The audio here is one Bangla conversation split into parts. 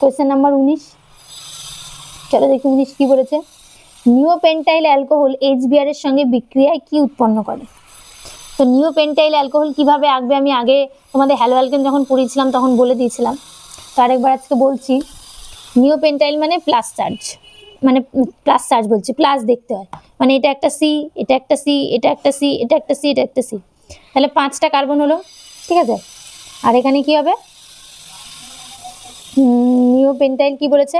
Question number 19। চলো দেখি 19 কি বলেছে। নিওপেন্টাইল অ্যালকোহল HBr এর সঙ্গে বিক্রিয়ায় কি উৎপন্ন করে? তো নিওপেন্টাইল অ্যালকোহল কিভাবে আঁকবে আমি আগে তোমাদের হ্যালো অ্যালকেন যখন পড়িয়েছিলাম তখন বলে দিয়েছিলাম, তো আরেকবার আজকে বলছি। নিওপেন্টাইল মানে প্লাস চার্জ, মানে প্লাস চার্জ বলছি, প্লাস দেখতে হয়, মানে এটা একটা সি, এটা একটা সি, এটা একটা সি, এটা একটা সি, এটা একটা সি, তাহলে 5টা কার্বন হলো, ঠিক আছে। আর এখানে কি হবে, নিওপেন্টাইল কি বলেছে,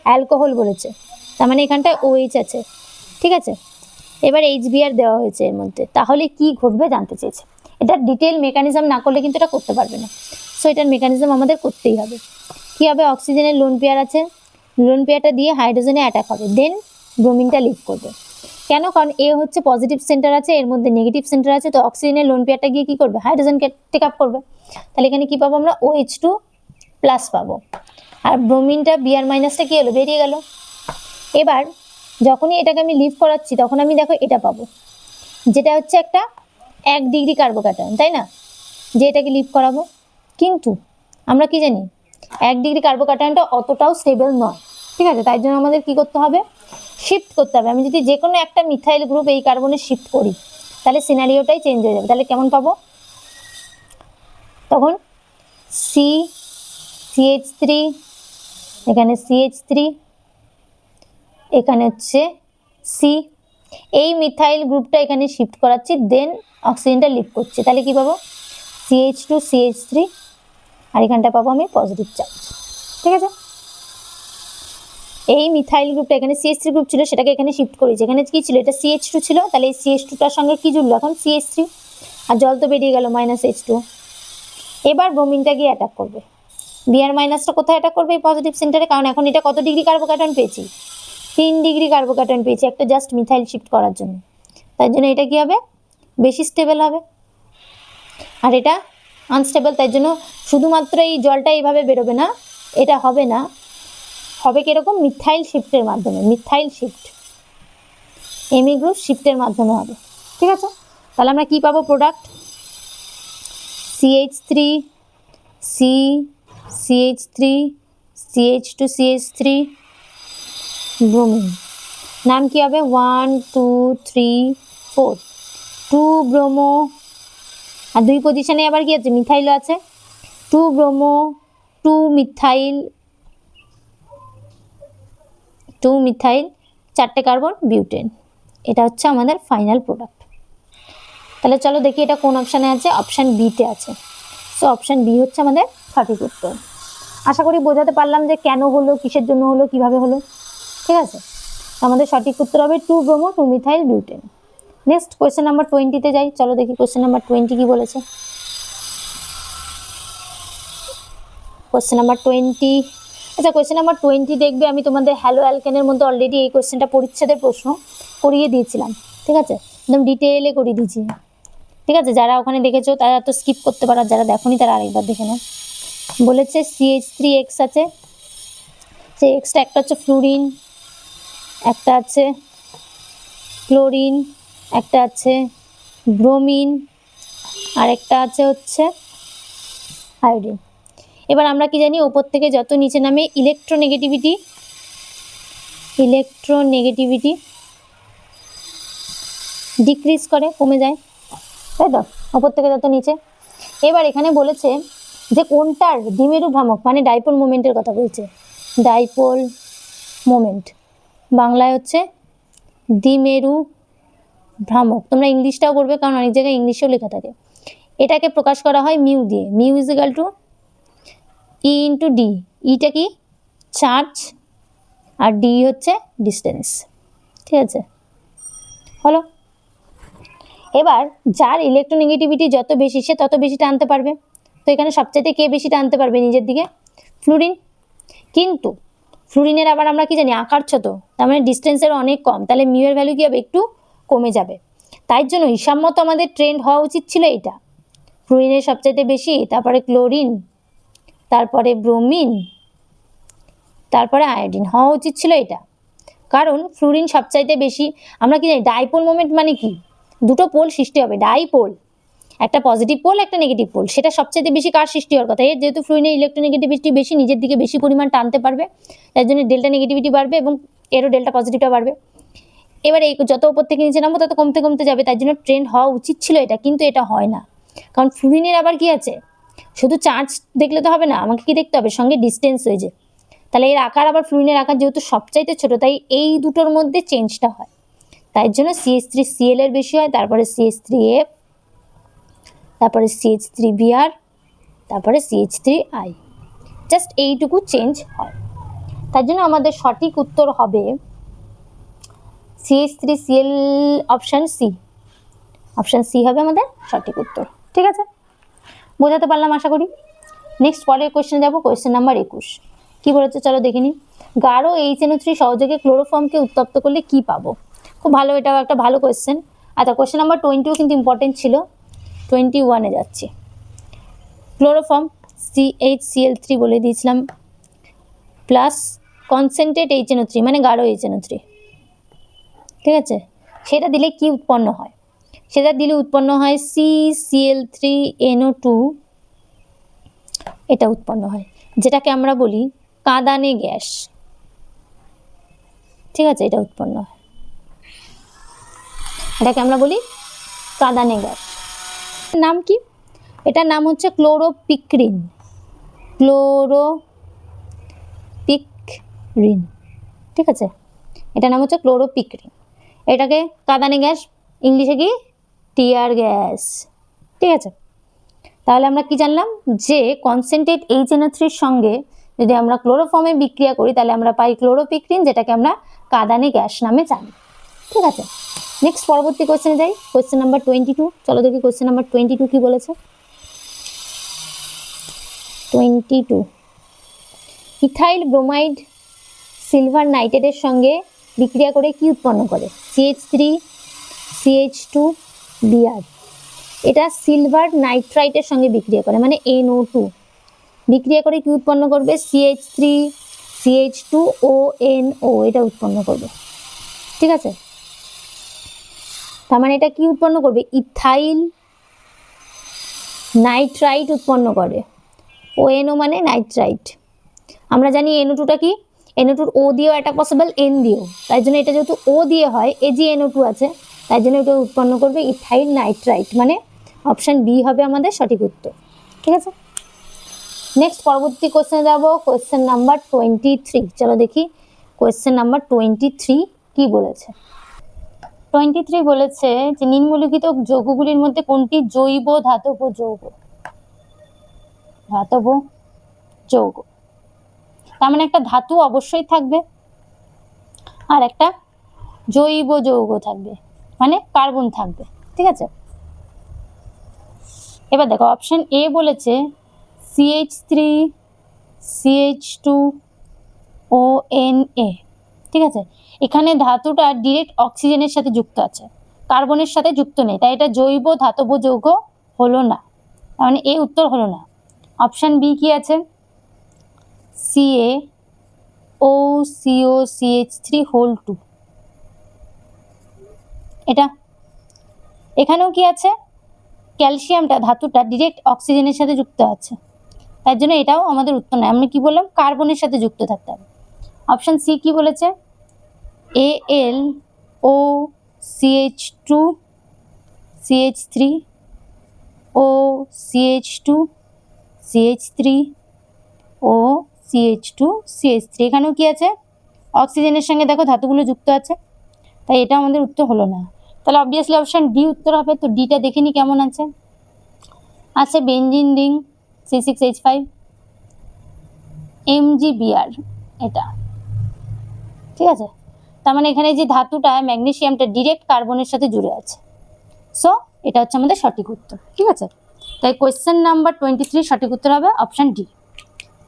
অ্যালকোহল বলেছে, তার মানে এখানটায় OH আছে, ঠিক আছে। এবার HBr দেওয়া হয়েছে এর মধ্যে, তাহলে কি ঘটবে জানতে চেয়েছে। এটা ডিটেল মেকানিজম না করলে কিন্তু এটা করতে পারবে না, সো এটার মেকানিজম আমাদের করতেই হবে। কি হবে, অক্সিজেনের লোন পেয়ার আছে, লোন পেয়ারটা দিয়ে হাইড্রোজেনে অ্যাটাক হবে, দেন ব্রোমিনটা লিভ করবে। কেন, কারণ এ হচ্ছে পজিটিভ সেন্টার আছে, এর মধ্যে নেগেটিভ সেন্টার আছে, তো অক্সিজেনের লোন পেয়ারটা গিয়ে কি করবে, হাইড্রোজেনকে টেক আপ করবে। তাহলে এখানে কি পাবো আমরা, OH2 প্লাস পাবো, আর ব্রোমিনটা Br মাইনাসটা কি হলো, বেরিয়ে গেল। এবার যখনই এটাকে আমি লিভ করাচ্ছি তখন আমি দেখো এটা পাবো, যেটা হচ্ছে একটা 1 ডিগ্রি কার্বোক্যাটায়ন, তাই না, যে এটাকে লিভ করাবো। কিন্তু আমরা কি জানি 1 ডিগ্রি কার্বোক্যাটায়নটা অতটাও স্টেবল নয়, ঠিক আছে, তাই জন্য আমাদের কি করতে হবে, শিফট করতে হবে। আমি যদি যে কোনো একটা মিথাইল গ্রুপ এই কার্বনে শিফট করি তাহলে সিনারিওটাই চেঞ্জ হয়ে যাবে। তাহলে কেমন পাবো, তখন CH3, এখানে CH3, এখানে হচ্ছে সি, এই মিথাইল গ্রুপটা এখানে শিফট করাচ্ছি, দেন অক্সিজেনটা লিভ করছে, তাহলে কি পাবো, CH2 CH3, আর এখানটা পাবো আমি পজিটিভ চার্জ, ঠিক আছে। এই মিথাইল গ্রুপটা এখানে CH3 গ্রুপ ছিল, সেটাকে এখানে শিফট করেছি, এখানে কি ছিল, এটা CH2 ছিল, তাহলে এই CH2টার সঙ্গে কি জুড়লো এখন, CH3, আর জল তো বেরিয়ে গেল -H2। এবার ব্রোমিনটা গিয়ে অ্যাটাক করবে, Br মাইনাসটা কোথায় অ্যাটাক করবে, এই পজিটিভ সেন্টারে, কারণ এখন এটা কত ডিগ্রি কার্বোক্যাটায়ন পেয়েছি, 3 ডিগ্রি কার্বোক্যাটায়ন পেয়েছি একটা জাস্ট মিথাইল শিফট করার জন্য, তাই জন্য এটা কি হবে, বেশি স্টেবল হবে, আর এটা আনস্টেবল, তাই জন্য শুধুমাত্র এই জলটা এইভাবে বেরোবে না, এটা হবে না, হবে কিরকম, মিথাইল শিফটের মাধ্যমে, মিথাইল শিফট এমি গ্রুপ শিফটের মাধ্যমে হবে, ঠিক আছে। তাহলে আমরা কি পাবো, product CH3 C CH3 CH2 CH3 bromine, নাম কি হবে, 1 2 3 4, 2 ব্রোমো, আর 2 পজিশনে আবার কি আছে, মিথাইলও আছে, 2 ব্রোমো 2 মিথাইল 4টে কার্বন বিউটেন, এটা হচ্ছে আমাদের ফাইনাল প্রোডাক্ট। তাহলে চলো দেখি এটা কোন অপশানে আছে, অপশান বিতে আছে, সো অপশান বি হচ্ছে আমাদের সঠিক উত্তর। আশা করি বোঝাতে পারলাম যে কেন হলো, কিসের জন্য হলো, কিভাবে হলো, ঠিক আছে। আমাদের সঠিক উত্তর হবে 2 bromo 2 methyl butane. Next question number 20-তে যাই, চলো দেখি কোয়েশ্চেন নাম্বার 20 কি বলেছে। কোয়েশ্চেন নাম্বার 20, আচ্ছা কোয়েশ্চেন নাম্বার 20 দেখবে আমি তোমাদের হ্যালো অ্যালকেনের মধ্যে অলরেডি এই কোয়েশ্চেনটা পরিচ্ছেদের প্রশ্ন করিয়ে দিয়েছিলাম, ঠিক আছে, একদম ডিটেইলে করিয়ে দিয়েছি, ঠিক আছে। যারা ওখানে দেখেছো তারা তো স্কিপ করতে পারো, যারা দেখোনি তারা আরেকবার দেখে নাও। বলেছে CH3X আছে, সেই এক্সটা একটা হচ্ছে ফ্লুরিন, একটা আছে ক্লোরিন, একটা আছে ব্রোমিন, আর একটা আছে হচ্ছে আয়োডিন। এবার আমরা কি জানি, ওপর থেকে যত নিচে নামে ইলেকট্রোনেগেটিভিটি ডিক্রিজ করে, কমে যায়, তাই তো, ওপর থেকে যত নিচে। এবার এখানে বলেছে যে কোনটার দ্বিমেরু ভ্রামক, মানে ডাইপোল মোমেন্টের কথা বলছে, ডাইপোল মোমেন্ট বাংলায় হচ্ছে দ্বিমেরু ভ্রামক, তোমরা ইংলিশটাও করবে কারণ অনেক জায়গায় ইংলিশেও লেখা থাকে। এটাকে প্রকাশ করা হয় মিউ দিয়ে, mu is equal to E into D, ইটা কি চার্জ আর ডি হচ্ছে ডিস্টেন্স, ঠিক আছে, হলো। এবার যার ইলেকট্রোনেগেটিভিটি যত বেশি সে তত বেশি টানতে পারবে, তো এখানে সবচাইতে কে বেশি টানতে পারবে নিজের দিকে, ফ্লুরিন। কিন্তু ফ্লুরিনের আবার আমরা কি জানি, আকার ছোট, তার মানে ডিস্টেন্সের অনেক কম, তাহলে মিউ এর ভ্যালু কি হবে, একটু কমে যাবে। তাই জন্য হিসাবমতো আমাদের ট্রেন্ড হওয়া উচিত ছিল এটা, ফ্লুরিনের সবচাইতে বেশি, তারপরে ক্লোরিন, তারপরে ব্রোমিন, তারপরে আয়োডিন, হওয়া উচিত ছিল এটা, কারণ ফ্লুরিন সবচাইতে বেশি। আমরা কি জানি ডাইপোল মোমেন্ট মানে কি, দুটো পোল সৃষ্টি হবে, ডাইপোল, একটা পজিটিভ পোল একটা নেগেটিভ পোল, সেটা সবচেয়ে বেশি কার সৃষ্টি হওয়ার কথা, এর যেহেতু ফ্লুইনের ইলেকট্রোনেগেটিভিটি বেশি, নিজের দিকে বেশি পরিমাণ টানতে পারবে, তার জন্য ডেল্টা নেগেটিভিটি বাড়বে এবং এরও ডেল্টা পজিটিভটা বাড়বে। এবার এই যত উপর থেকে নিচে নামবো তত কমতে কমতে যাবে, তার জন্য ট্রেন্ড হওয়া উচিত ছিল এটা, কিন্তু এটা হয় না। কারণ ফ্লুইনের আবার কি আছে, শুধু চার্জ দেখলে তো হবে না, আমাকে কি দেখতে হবে, সঙ্গে ডিস্টেন্স হয়েছে। তাহলে এর আকার আবার ফ্লুইনের আকার যেহেতু সবচাইতে ছোট, তাই এই দুটোর মধ্যে চেঞ্জটা হয়, তাই জন্য CH3Cl এর বেশি হয়, তারপরে CH3F, তারপরে CH3Br, তারপরে CH3I, জাস্ট এইটুকু চেঞ্জ হয়। তার জন্য আমাদের সঠিক উত্তর হবে CH3Cl, option C. Option C হবে আমাদের সঠিক উত্তর। ঠিক আছে, বোঝাতে পারলাম আশা করি। নেক্সট পরের কোয়েশ্চেন যাবো, কোয়েশ্চেন নাম্বার 21। কি বলেছে চলো দেখে নিই। গাঢ় HNO3 সহযোগে ক্লোরোফর্মকে উত্তপ্ত করলে কি পাবো? খুব ভালো, এটাও একটা ভালো কোয়েশ্চেন। আচ্ছা, কোয়েশ্চেন নাম্বার 22 কিন্তু ইম্পর্টেন্ট ছিল। 21-এ যাচ্ছি। ক্লোরোফর্ম CHCl3 বলে দিয়েছিলাম, প্লাস কনসেন্ট্রেট HNO3 মানে গাঢ় HNO3, ঠিক আছে, সেটা দিলে কি উৎপন্ন হয়? সেটা দিলে উৎপন্ন হয় CCl3NO2, এটা উৎপন্ন হয়, যেটাকে আমরা বলি কাঁদানে গ্যাস। ঠিক আছে, এটা উৎপন্ন হয়, এটাকে আমরা বলি কাঁদানে গ্যাস। নাম কি? এটার নাম হচ্ছে ক্লোরোপিক্রিন। ক্লোরোপিক্রিন, ঠিক আছে, এটার নাম হচ্ছে ক্লোরোপিক্রিন। এটাকে কাঁদানে গ্যাস, ইংলিশে কি টিয়ার গ্যাস। ঠিক আছে, তাহলে আমরা কি জানলাম, যে কনসেন্ট্রেট HNO3 সঙ্গে যদি আমরা ক্লোরোফর্মে বিক্রিয়া করি তাহলে আমরা পাই ক্লোরোপিক্রিন, যেটাকে আমরা কাঁদানে গ্যাস নামে জানি। ঠিক আছে, নেক্সট পরবর্তী কোয়েশ্চেনে যাই, কোয়েশ্চেন নাম্বার 22। চলো দেখি কোয়েশ্চেন নাম্বার 22 কি বলেছে। 22, ইথাইল ব্রোমাইড সিলভার নাইট্রেটের সঙ্গে বিক্রিয়া করে কি উৎপন্ন করে? CH3CH2Br। এটা সিলভার নাইট্রাইটের সঙ্গে বিক্রিয়া করে, মানে NO2 বিক্রিয়া করে কি উৎপন্ন করবে? CH3CH2ONO, এটা উৎপন্ন করবে। ঠিক আছে, তার মানে এটা কি উৎপন্ন করবে? ইথাইল নাইট্রাইট উৎপন্ন করে। ONO মানে নাইট্রাইট। আমরা জানি NO2টা কি, NO2 O দিয়েও একটা পসিবল, N দিয়েও, তাই জন্য এটা যেহেতু O দিয়ে হয়, AgNO2 আছে, তাই জন্য এটা উৎপন্ন করবে ইথাইল নাইট্রাইট, মানে অপশান বি হবে আমাদের সঠিক উত্তর। ঠিক আছে, নেক্সট পরবর্তী কোয়েশ্চেনে যাব, কোয়েশ্চেন নাম্বার 23। চলো দেখি কোয়েশ্চেন নাম্বার 23 কি বলেছে। 23 বলেছে যে নিম্নলিখিত যৌগগুলির মধ্যে কোনটি জৈব ধাতব যৌগ? ধাতব যৌগ, তার মানে একটা ধাতু অবশ্যই থাকবে আর একটা জৈব যৌগ থাকবে, মানে কার্বন থাকবে। ঠিক আছে, এবার দেখো অপশন এ বলেছে CH3CH2ONA। ঠিক আছে, এখানে ধাতুটা ডিরেক্ট অক্সিজেনের সাথে যুক্ত আছে, কার্বনের সাথে যুক্ত নেই, তাই এটা জৈব ধাতব যৌগ হলো না, মানে এ উত্তর হলো না। অপশন বি কি আছে? CaOCOCH3(2), এটা, এখানেও কি আছে? ক্যালসিয়ামটা ধাতুটা ডিরেক্ট অক্সিজেনের সাথে যুক্ত আছে, তার জন্য এটাও আমাদের উত্তর নয়। আমরা কি বললাম? কার্বনের সাথে যুক্ত থাকতে হবে। অপশন সি কি বলেছে? AlOCH2CH3OCH3OCH2CH3, এখানেও কি আছে? অক্সিজেনের সঙ্গে দেখো ধাতুগুলো যুক্ত আছে, তাই এটা আমাদের উত্তর হলো না। তাহলে অবভিয়াসলি অপশন ডি উত্তর হবে। তো ডিটা দেখে নি কেমন আছে। আছে বেনজিন রিং C6H5, MgBr, এটা। ঠিক আছে, তার মানে এখানে যে ধাতুটা ম্যাগনেসিয়ামটা ডিরেক্ট কার্বনের সাথে জুড়ে আছে, সো এটা হচ্ছে আমাদের সঠিক উত্তর। ঠিক আছে, তাই কোয়েশ্চেন নাম্বার 23 সঠিক উত্তর হবে অপশন ডি।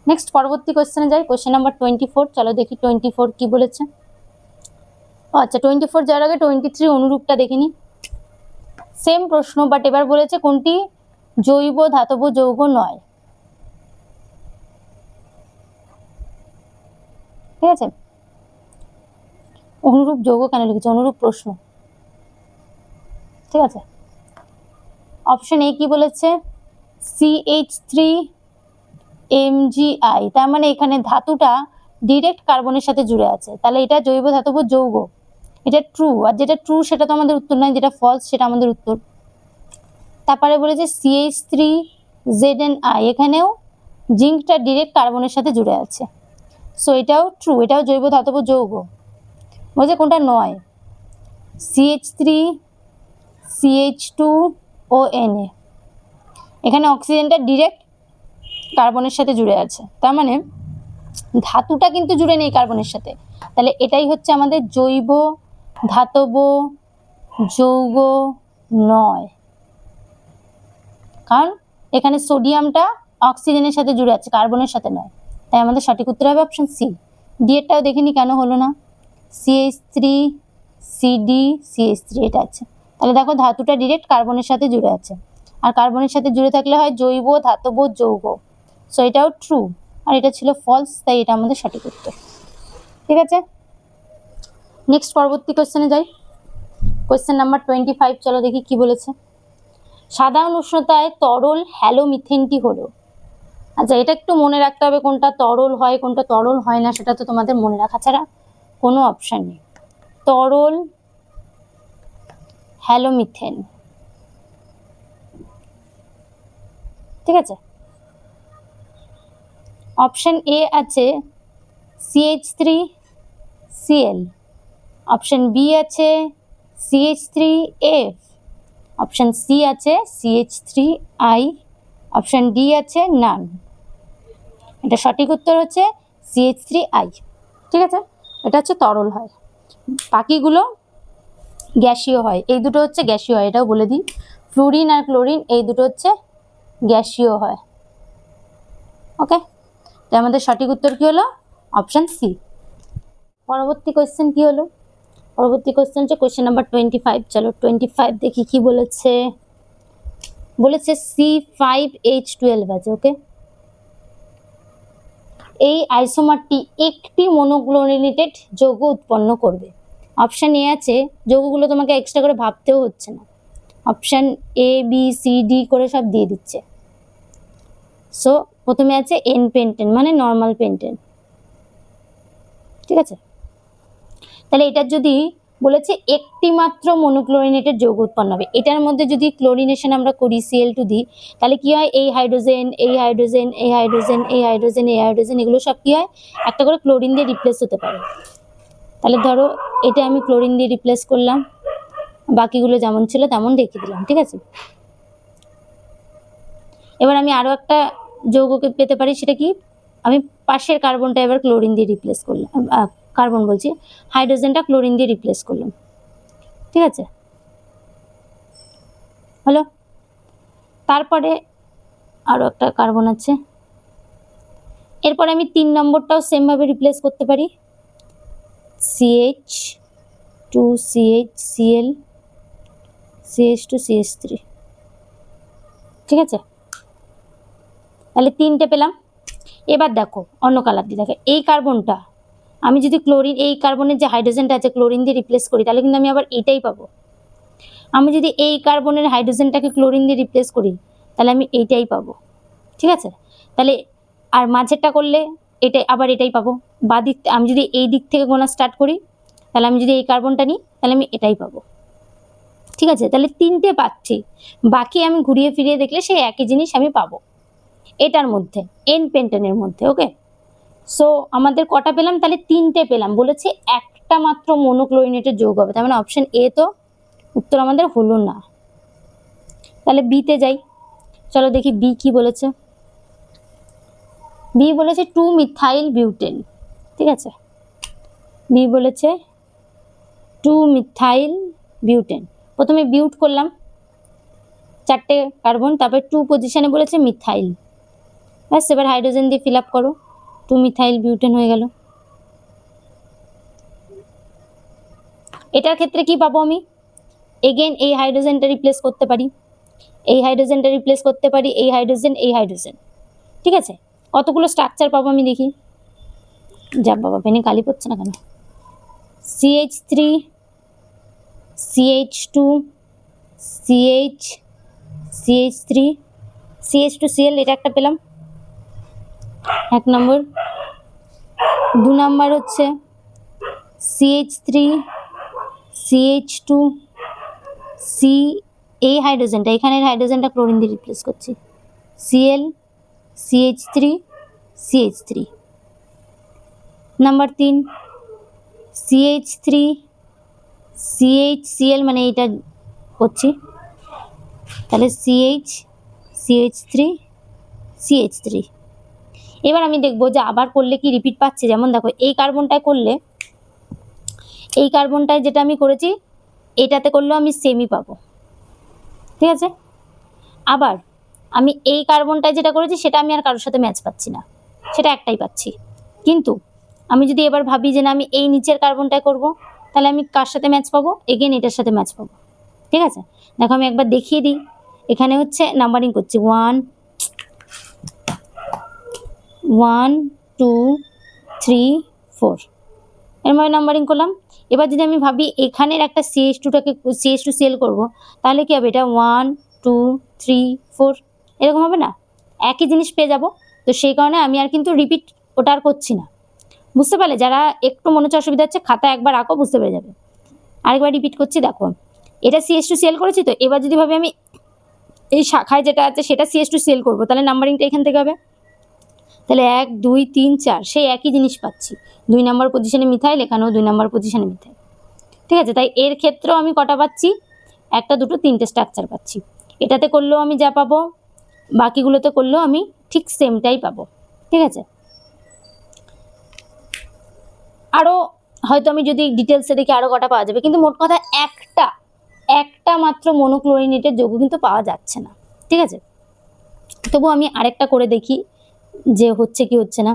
নেক্সট পরবর্তী কোয়েশ্চেনে যাই, কোয়েশ্চেন নাম্বার 24। চলো দেখি 24 কি বলেছে। আচ্ছা, 24 যাওয়ার আগে 23 অনুরূপটা দেখে নি। সেম প্রশ্ন, বাট এবার বলেছে কোনটি জৈব ধাতব যৌগ নয়। ঠিক আছে, অনুরূপ যৌগ কেন লিখেছে? অনুরূপ প্রশ্ন। ঠিক আছে, অপশন এ কি বলেছে, CH3MgI, তার মানে এখানে ধাতুটা ডিরেক্ট কার্বনের সাথে জুড়ে আছে, তাহলে এটা জৈব ধাতব যৌগ, এটা ট্রু। আর যেটা ট্রু সেটা তো আমাদের উত্তর নয়, যেটা ফলস সেটা আমাদের উত্তর। তারপরে বলেছে CH3ZnI, এখানেও জিঙ্কটা ডিরেক্ট কার্বনের সাথে জুড়ে আছে, সো এটাও ট্রু, এটাও জৈব ধাতব যৌগ। বলছে কোনটা নয়, CH3CH2ONA, এখানে অক্সিজেনটা ডিরেক্ট কার্বনের সাথে জুড়ে আছে, তার মানে ধাতুটা কিন্তু জুড়ে নেই কার্বনের সাথে, তাহলে এটাই হচ্ছে আমাদের জৈব ধাতব যৌগ নয়, কারণ এখানে সোডিয়ামটা অক্সিজেনের সাথে জুড়ে আছে, কার্বনের সাথে নয়। তাই আমাদের সঠিক উত্তর হবে অপশন সি। ডি এরটাও দেখিনি কেন হলো না, CH3CD CH3 এটা আছে, তাহলে দেখো ধাতুটা ডিরেক্ট কার্বনের সাথে জুড়ে আছে, আর কার্বনের সাথে জুড়ে থাকলে হয় জৈব ধাতব যৌগ, সো এটাও ট্রু, আর এটা ছিল ফলস, তাই এটা আমাদের সঠিক উত্তর। ঠিক আছে, নেক্সট পরবর্তী কোশ্চেনে যাই। কোশ্চেন নাম্বার 25, চলো দেখি কি বলেছে। সাধারণ উষ্ণতায় তরল হ্যালোমিথেনটি হলো, আচ্ছা এটা একটু মনে রাখতে হবে, কোনটা তরল হয় কোনটা তরল হয় না সেটা তো তোমাদের মনে রাখা ছাড়া কোনো অপশন নেই। তরল হ্যালোমিথেন, ঠিক আছে। অপশন এ আছে CH3Cl, অপশন বি আছে CH3F, অপশন সি আছে CH3I, অপশন ডি আছে নান। এটা সঠিক উত্তর হচ্ছে CH3I, ঠিক আছে। এটা হচ্ছে তরল হয়, বাকিগুলো গ্যাসীয় হয়, এই দুটো হচ্ছে গ্যাসীয় হয়, এটাও বলে দিই। ফ্লুরিন আর ক্লোরিন এই দুটো হচ্ছে গ্যাসীয় হয়। ওকে, তাই আমাদের সঠিক উত্তর কি হলো, অপশন সি। পরবর্তী কোয়েশ্চেন কি হলো, পরবর্তী কোয়েশ্চেন হচ্ছে কোয়েশ্চেন নাম্বার 25। চলো 25 দেখি কি বলেছে। বলেছে C5H12 আছে, ওকে। এই আইসোমারটি একটি মনোক্লোরিনেটেড যৌগ উৎপন্ন করবে। অপশন এ আছে, যৌগগুলো তোমাকে এক্সট্রা করে ভাবতেও হচ্ছে না, option A B C D করে সব দিয়ে দিচ্ছে। সো প্রথমে আছে এন পেন্টেন, মানে নর্মাল পেন্টেন, ঠিক আছে। তাহলে এটার যদি বলেছে একটি মাত্র মনোক্লোরিনেটেড যৌগ উৎপন্ন হবে, এটার মধ্যে যদি ক্লোরিনেশন আমরা করি Cl2 দিই, তাহলে কি হয়, এই হাইড্রোজেন এই হাইড্রোজেন এই হাইড্রোজেন এই হাইড্রোজেন এই হাইড্রোজেন এগুলো সব কি হয়, একটা করে ক্লোরিন দিয়ে রিপ্লেস হতে পারে। তাহলে ধরো এটা আমি ক্লোরিন দিয়ে রিপ্লেস করলাম, বাকিগুলো যেমন ছিল তেমন রেখে দিলাম, ঠিক আছে। এবার আমি আরও একটা যৌগকে পেতে পারি, সেটা কি, আমি পাশের কার্বনটা এবার ক্লোরিন দিয়ে রিপ্লেস করলাম, কার্বন বলছি, হাইড্রোজেনটা ক্লোরিন দিয়ে রিপ্লেস করলাম, ঠিক আছে, হলো। তারপরে আরও একটা কার্বন আছে, এরপরে আমি 3 নম্বরটাও সেমভাবে রিপ্লেস করতে পারি, CH2CHCl CH2CH3, ঠিক আছে। তাহলে 3টে পেলাম। এবার দেখো অন্য কালার দিয়ে দেখো, এই কার্বনটা আমি যদি ক্লোরিন, এই কার্বনের যে হাইড্রোজেনটা আছে ক্লোরিন দিয়ে রিপ্লেস করি, তাহলে কিন্তু আমি আবার এটাই পাবো। আমি যদি এই কার্বনের হাইড্রোজেনটাকে ক্লোরিন দিয়ে রিপ্লেস করি, তাহলে আমি এইটাই পাবো, ঠিক আছে। তাহলে আর মাঝেরটা করলে এটাই, আবার এটাই পাবো। বা দিক আমি যদি এই দিক থেকে গোনা স্টার্ট করি, তাহলে আমি যদি এই কার্বনটা নিই, তাহলে আমি এটাই পাবো, ঠিক আছে। তাহলে 3টে পাচ্ছি, বাকি আমি ঘুরিয়ে ফিরিয়ে দেখলে সেই একই জিনিস আমি পাবো এটার মধ্যে, এন পেন্টেনের মধ্যে, ওকে। সো আমাদের কটা পেলাম, তাহলে 3টে পেলাম। বলেছে একটা মাত্র মনোক্লোরিনেটেড যৌগ হবে, তার মানে অপশন এ তো উত্তর আমাদের হলো না। তাহলে বিতে যাই, চলো দেখি বি কি বলেছে। বি বলেছে 2-মিথাইল বিউটেন, ঠিক আছে। বি বলেছে 2-মিথাইল বিউটেন। প্রথমে বিউট করলাম 4টে কার্বন, তারপর 2 পজিশনে বলেছে মিথাইল, ব্যাস। এবার হাইড্রোজেন দিয়ে ফিল আপ করো, 2-মিথাইল বিউটেন হয়ে গেল। এটার ক্ষেত্রে কি পাবো আমি, এগেন এই হাইড্রোজেনটা রিপ্লেস করতে পারি, এই হাইড্রোজেনটা রিপ্লেস করতে পারি, এই হাইড্রোজেন এই হাইড্রোজেন, ঠিক আছে। কতগুলো স্ট্রাকচার পাবো আমি দেখি, যা বাবা পেনে কালি পড়ছে না কেন। CH3 CH2 CH CH3 CH2Cl, এটা একটা পেলাম 1 নম্বর। 2 নম্বর হচ্ছে CH3 CH2 C, এই হাইড্রোজেনটা, এখানের হাইড্রোজেনটা ক্লোরিন দিয়ে রিপ্লেস করছি, Cl CH3 CH3। Number 3 CH3 CHCl, মানে এইটা করছি, তাহলে CH3 CH3। এবার আমি দেখবো যে আবার করলে কি রিপিট পাচ্ছে। যেমন দেখো এই কার্বনটায় করলে, এই কার্বনটায় যেটা আমি করেছি এটাতে করলেও আমি সেমই পাবো, ঠিক আছে। আবার আমি এই কার্বনটায় যেটা করেছি সেটা আমি আর কারোর সাথে ম্যাচ পাচ্ছি না, সেটা একটাই পাচ্ছি। কিন্তু আমি যদি এবার ভাবি যে না আমি এই নিচের কার্বনটায় করব, তাহলে আমি কার সাথে ম্যাচ পাবো? এগেন এটার সাথে ম্যাচ পাবো, ঠিক আছে। দেখো আমি একবার দেখিয়ে দিই, এখানে হচ্ছে নাম্বারিং করছি 1 2 3 4, এর মানে নাম্বারিং করলাম। এবার যদি আমি ভাবি এখানের একটা CH2Cl করব, তাহলে কি হবে? এটা 1 2 3 4 এরকম হবে না, একই জিনিস পেয়ে যাব। তো সেই কারণে আমি আর কিন্তু রিপিট ওটা আর করছি না, বুঝতে পারলে? যারা একটু মনে হচ্ছে অসুবিধা হচ্ছে, খাতা একবার আঁকো, বুঝতে পেরে যাবে। আরেকবার রিপিট করছি, দেখো এটা CH2Cl করেছি, তো এবার যদি ভাবে আমি এই শাখায় যেটা আছে সেটা CH2Cl করবো, তাহলে নাম্বারিংটা এখান থেকে হবে। তাহলে 1 2 3 4 সেই একই জিনিস পাচ্ছি। 2 নম্বর পজিশনে মিথাইল, এখানেও 2 নম্বর পজিশনে মিথাইল, ঠিক আছে। তাই এর ক্ষেত্রেও আমি কটা পাচ্ছি? 1 2 3টে স্ট্রাকচার পাচ্ছি। এটাতে করলেও আমি যা পাবো, বাকিগুলোতে করলেও আমি ঠিক সেমটাই পাবো, ঠিক আছে। আরও হয়তো আমি যদি ডিটেলসে দেখি আরও কটা পাওয়া যাবে, কিন্তু মোট কথা একটা মাত্র মনোক্লোরিনেটের যৌগ কিন্তু পাওয়া যাচ্ছে না, ঠিক আছে। তবু আমি আরেকটা করে দেখি যে হচ্ছে কি হচ্ছে না।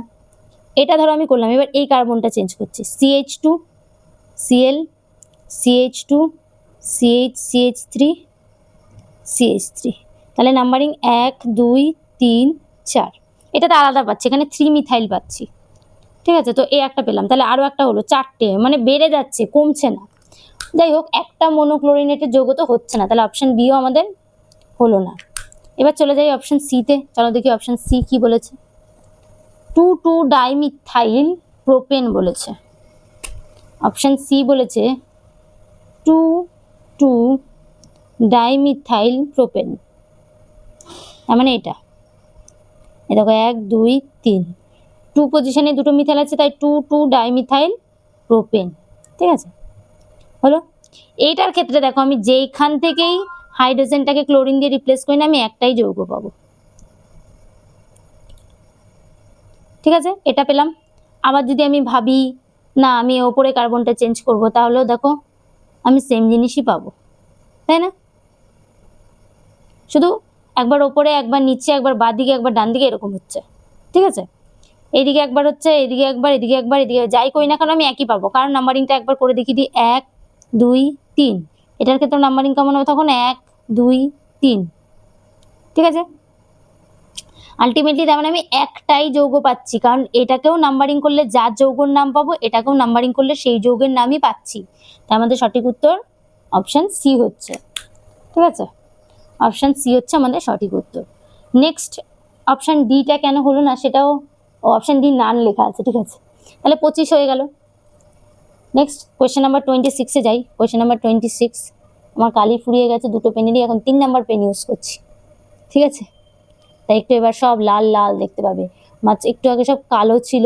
এটা ধরো আমি করলাম, এবার এই কার্বনটা চেঞ্জ করছি, CH2Cl CH2 CH3 CH3, তাহলে নাম্বারিং 1 2 3 4, এটাতে আলাদা পাচ্ছি, এখানে 3 মিথাইল পাচ্ছি, ঠিক আছে। তো এই একটা পেলাম, তাহলে আরও একটা হলো, 4টে, মানে বেড়ে যাচ্ছে, কমছে না। যাই হোক, একটা মনোক্লোরিনেটের যৌগ তো হচ্ছে না, তাহলে অপশন বিও আমাদের হলো না। এবার চলে যাই অপশন সিতে। চলো দেখি অপশন সি কি বলেছে। 2 ডাইমিথাইল প্রোপেন বলেছে। অপশন সি বলেছে 2 ডাইমিথাইল প্রোপেন, তার মানে এটা, এ দেখো 1 2 3, 2 পজিশনে দুটো মিথাইল আছে, তাই 2 ডাইমিথাইল প্রোপেন, ঠিক আছে, হলো। এইটার ক্ষেত্রে দেখো আমি যেইখান থেকেই হাইড্রোজেনটাকে ক্লোরিন দিয়ে রিপ্লেস করি না, আমি একটাই যৌগ পাবো, ঠিক আছে। এটা পেলাম। আবার যদি আমি ভাবি না আমি ওপরে কার্বনটা চেঞ্জ করব, তাহলেও দেখো আমি সেম জিনিসই পাবো, তাই না? শুধু একবার ওপরে, একবার নিচে, একবার বাঁ দিকে, একবার ডান দিকে, এরকম হচ্ছে, ঠিক আছে। এইদিকে একবার হচ্ছে, এদিকে একবার, এদিকে একবার, এদিকে, যাই করি না কেন আমি একই পাবো, কারণ নাম্বারিংটা একবার করে দেখিয়ে দিই, 1 2 3, এটার ক্ষেত্রে নাম্বারিং কেমন হবে তখন? 1 2 3, ঠিক আছে। আলটিমেটলি তার মানে আমি একটাই যৌগ পাচ্ছি, কারণ এটাকেও নাম্বারিং করলে যার যৌগের নাম পাবো, এটাকেও নাম্বারিং করলে সেই যৌগের নামই পাচ্ছি। তার আমাদের সঠিক উত্তর অপশন সি হচ্ছে, ঠিক আছে। অপশন সি হচ্ছে আমাদের সঠিক উত্তর। নেক্সট অপশন ডিটা কেন হলো না সেটাও, অপশন ডি নান লেখা আছে, ঠিক আছে, তাহলে 25 হয়ে গেল। নেক্সট কোয়েশ্চেন নাম্বার 26-এ যাই। কোয়েশ্চেন নাম্বার 26, আমার কালি ফুরিয়ে গেছে দুটো পেনেরই, এখন 3 নাম্বার পেন ইউজ করছি, ঠিক আছে। তাই একটু এবার সব লাল লাল দেখতে পাবে, একটু আগে সব কালো ছিল,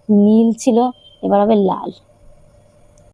নীল ছিল, এবার হবে লাল।